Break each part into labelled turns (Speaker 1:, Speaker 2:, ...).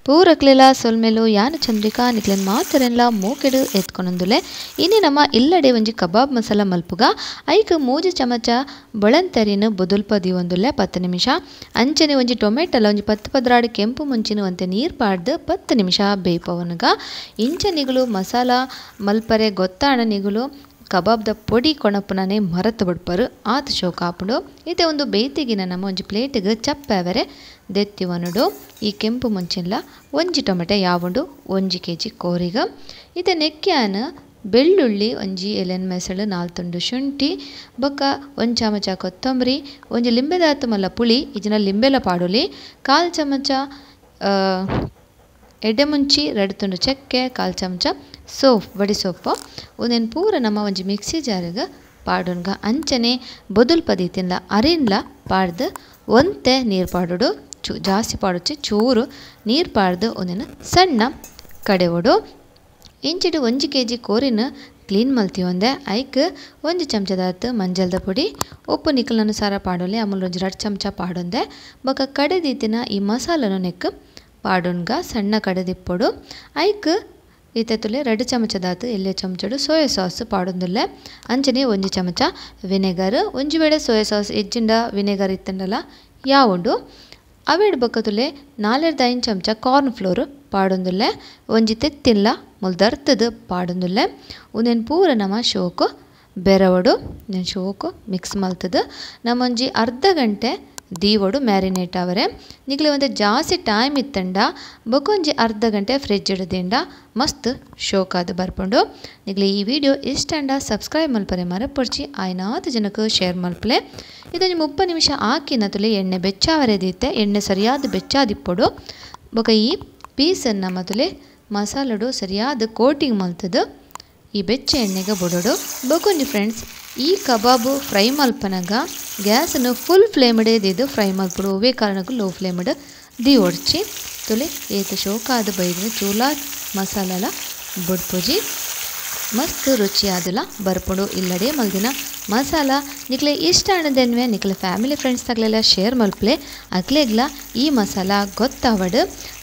Speaker 1: ಪೂರಕ್ಲೆಲ ಸೊಲ್ಮೆಲು ಯಾನು ಚಂದ್ರಿಕಾ ನಿಕ್ಲೆನ್ ಮಾತರೆನ್ಲ ಮೂಕೆಡು ಎತ್ಕೊನೊಂದುಲೆ ಇನಿ ನಮ್ಮ ಇಲ್ಲಡೆ ಒಂಜಿ ಕಬಾಬ್ ಮಸಾಲ ಮಲ್ಪುಗ ಐಕ್ 3 ಚಮಚ ಬೊಳಂತರಿನ ಬೊದುಲ್ಪದಿ ಒಂದುಲೆ 10 ನಿಮಿಷ ಅಂಚನೆ ಒಂಜಿ ಟೊಮೆಟೊಲ ಒಂಜಿ 10 ಪದ್ರಾಡು ಕೆಂಪು ಮುಂಚಿನ ಒಂತೆ ನೀರು ಪಾಡ್ದು 10 ನಿಮಿಷ ಬೇಯ್ಪವನಗ ಇಂಚ ನಿಗುಲು ಮಸಾಲ ಮಲ್ಪರೆ ಗೊತ್ತಾಣ ನಿಗುಲು ಕಬಾಬ್ದ ಪೊಡಿ ಕೊಣಪುನನೆ ಮರತು ಬಿಡ್ಪರು ಆತ ಶೋಕ ಹಾಪುಡು ಇದೇ ಒಂದು ಬೇಯ್ತಿಗಿನ ನಮ್ಮ ಒಂಜಿ ಪ್ಲೇಟಿಗೆ ಚಪ್ಪಾವರೆ ದೆತ್ತಿವನುಡು ಈ ಕೆಂಪು ಮುಂಚಿನ್ಲ ಒಂಜಿ ಟೊಮೆಟೊ ಯಾವುಂಡು 1 kg ಕೋರಿಗ ಇದೇ ನೆಕ್ಕ್ಯಾನ ಬೆಳ್ಳುಳ್ಳಿ ಒಂಜಿ ಎಲೆನ್ ಮೆಸಳು 4 ತುಂಡು ಶುಂಠಿ ಬೊಕ್ಕ 1 ಚಮಚ ಕೊತ್ತಂಬರಿ ಒಂಜಿ ಲಿಂಬೆದಾತು ಮಲ್ಲ ಪುಳಿ ಇಜಿನ ಲಿಂಬೆಲ ಪಾಡುಲಿ 1/4 ಚಮಚ ಎಡ್ಡೆಮುಂಚಿ 2 ತುಂಡು ಚಕ್ಕೆ 1/4 ಚಮಚ ಸೋಫ್ ಬಡಿ ಸೊಪ್ಪು ಒಂದೇನು ಪೂರ ನಮ್ಮ ಒಂಜಿ ಮಿಕ್ಸಿ ಜಾರಿಗೆ ಪಾಡುನ್ಗ ಅಂಚನೆ ಬೊದುಲ್ ಪದಿ ತಿನ್ಲ ಅರಿನ್ಲ ಪಾಡ್ದು ಒಂತೆ ನೀರು ಪಾಡುಡು ಜಾಸ್ತಿ ಪಾಡುಚ್ಚಿ ಚೂರು ನೀರು ಪಾಡ್ದು ಒಂದೇನು ಸಣ್ಣ ಕಡೆವಡು ಇಂಚಿಡು 1 kg ಕೋರಿನ ಕ್ಲೀನ್ ಮಲ್ತಿ ಒಂದೆ ಐಕ್ 1 ಚಮಚದಾತು ಮಂಜಲ್ದ ಪುಡಿ ಉಪ್ಪು ನಿಕಲನುಸಾರ ಪಾಡೋಲೆ ಆಮೇಲೆ 2 ಚಮಚ ಪಾಡೊಂದೆ ಬೊಕ ಕಡೆದೀತಿನ ಈ ಮಸಾಲನು ನೆಕ್ ಪಾಡುನ್ಗ ಸಣ್ಣ ಕಡೆದಿಪ್ಪೊಡು ಐಕ್ ಈತೆ ತುಲೆ 2 ಚಮಚದಾತು ಎಲ್ಲೆ ಚಮಚಡು ಸೋಯಾ ಸಾಸ್ ಪಾಡೊಂದುಲ್ಲೆ ಅಂಚನೆ 1 ಚಮಚ ವಿನೆಗರ್ ಒಂಜಿ ವೇಳೆ ಸೋಯಾ ಸಾಸ್ ಎಜ್ಜಿಂಡ ವಿನೆಗರ್ ಇತ್ತಂಡಲ ಯಾವುಂಡು ಅವೇಡ್ ಬೊಕ ತುಲೆ 4-5 ಚಮಚ ಕಾರ್ನ್ ಫ್ಲೋರ್ ಪಾಡೊಂದುಲ್ಲೆ ಒಂಜಿ ತೆತ್ತಿನ್ಲ ಮುಲ್ದರ್ತದ ಪಾಡೊಂದುಲ್ಲೆ ಒಂದೇನು ಪೂರ ನಮ್ಮ ಶೋಕು ಬೆರವಡು నేను ಶೋಕು ಮಿಕ್ಸ್ ಮಲ್ತದ ನಮ್ಮ ಒಂಜಿ ಅರ್ಧ ಗಂಟೆ ದೀವಡು ಮ್ಯಾರಿನೇಟ್ ಅವರೆ ನಿಕ್ಲೆ ಒಂದು ಜಾಸ್ತಿ ಟೈಮ್ ಇತ್ತಂಡ ಬೊಕೊಂಜಿ ಅರ್ಧ ಗಂಟೆ ಫ್ರಿಜ್ ಇಡದಿಂಡ ಮಸ್ತ್ ಶೋಕಾದು ಬರ್ಪುಂಡು ನಿಕ್ಲೆ ಈ ವಿಡಿಯೋ ಇಷ್ಟಂಡ ಸಬ್ಸ್ಕ್ರೈಬ್ ಮಲ್ಪರೆ ಮರಪೊಡ್ಚಿ ಆಯ್ನಾತು ಜನಕ್ಕೆ ಶೇರ್ ಮಲ್ಪಲೆ ಇದೊಂದು 30 ನಿಮಿಷ ಹಾಕಿನ ತುಲೆ ಎಣ್ಣೆ ಬೆಚ್ಚಾವರೆದೀತೆ ಎಣ್ಣೆ ಸರಿಯಾದ ಬೆಚ್ಚಾದಿಪ್ಪೊಡು ಬೊಕ ಈ ಪೀಸನ್ನು ಮೊದಲೇ ಮಸಾಲಡು ಸರಿಯಾದ ಕೋಟಿಂಗ್ ಮಲ್ತದು ಈ ಬೆಚ್ಚ ಎಣ್ಣೆಗೆ ಬೊಡೋಡು ಬೊಕೊಂಜಿ ಫ್ರೆಂಡ್ಸ್ ಈ ಕಬಾಬು ಫ್ರೈ ಮಲ್ಪನಾಗ ಗ್ಯಾಸನ್ನು ಫುಲ್ ಫ್ಲೇಮ್ಡ್ ದಿದ್ದು ಫ್ರೈ ಮಲ್ಪಡು ಒವೇ ಕಾರಣಕ್ಕೂ ಲೋ ಫ್ಲೇಮ್ಡ್ ದಿ ಒಡ್ಚಿ ತುಲೆ ಏತ ಶೋಕಾದ ಬೈದಿನ ಚೂಲಾ ಮಸಾಲಲ ಬುಡ್ಪುಜಿ ಮಸ್ತ್ ರುಚಿ ಆದಲ ಬರ್ಪುಡು ಇಲ್ಲಡೆ ಮಲ್ದಿನ ಮಸಾಲ ನಿಕ್ಲೆ ಇಷ್ಟ ಅನ್ನದೇನ್ವೆ ನಿಕ್ಲೆ ಫ್ಯಾಮಿಲಿ ಫ್ರೆಂಡ್ಸ್ ತಗಲೆಲ್ಲ ಶೇರ್ ಮಲ್ಪಲೆ ಅಕ್ಲೆಗ್ಲ ಈ ಮಸಾಲ ಗೊತ್ತಾವಡು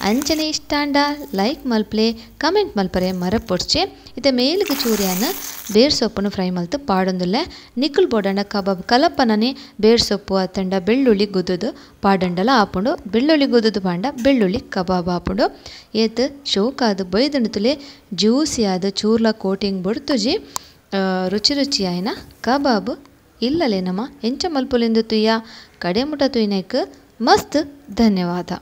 Speaker 1: ಅಂಚನೆ ಇಷ್ಟಾಂಡ ಲೈಕ್ ಮಲ್ಪಲೆ ಕಮೆಂಟ್ ಮಲ್ಪರೆ ಮರಪೊಡ್ಚೆ ಇತ್ತೆ ಮೇಲಿಗೆ ಚೂರಿಯನ್ನು ಬೇರ್ ಸೊಪ್ಪನ್ನು ಫ್ರೈ ಮಲ್ತು ಪಾಡೊಂದುಲ್ಲೆ ನಿಕ್ಕುಲ್ ಬೋಡಂಡ ಕಬಾಬ್ ಕಲಪನನೆ ಬೇರ್ ಸೊಪ್ಪು ಅತ್ತಂಡ ಬೆಳ್ಳುಳ್ಳಿ ಗುದ್ದುದು ಪಾಡಂಡಲ ಹಾಪುಂಡು ಬೆಳ್ಳುಳ್ಳಿ ಗುದ್ದುದು ಪಾಂಡ ಬೆಳ್ಳುಳ್ಳಿ ಕಬಾಬ್ ಹಾಪುಂಡು ಏತ್ ಶೋಕಾದು ಬೈದಂಡು ತುಲೆ ಜ್ಯೂಸಿ ಆದ ಚೂರ್ಲ ಕೋಟಿಂಗ್ ಬುಡ್ತುಜಿ ರುಚಿ ರುಚಿ ಆಯ್ನ ಕಬಾಬ್ ಇಲ್ಲಲೇ ನಮ್ಮ ಎಂಚ ಮಲ್ಪುಲೆಂದು ತುಯ್ಯ ಕಡೆ ಮುಟ ತುಯ್ನೈಕ್ ಮಸ್ತ್ ಧನ್ಯವಾದ.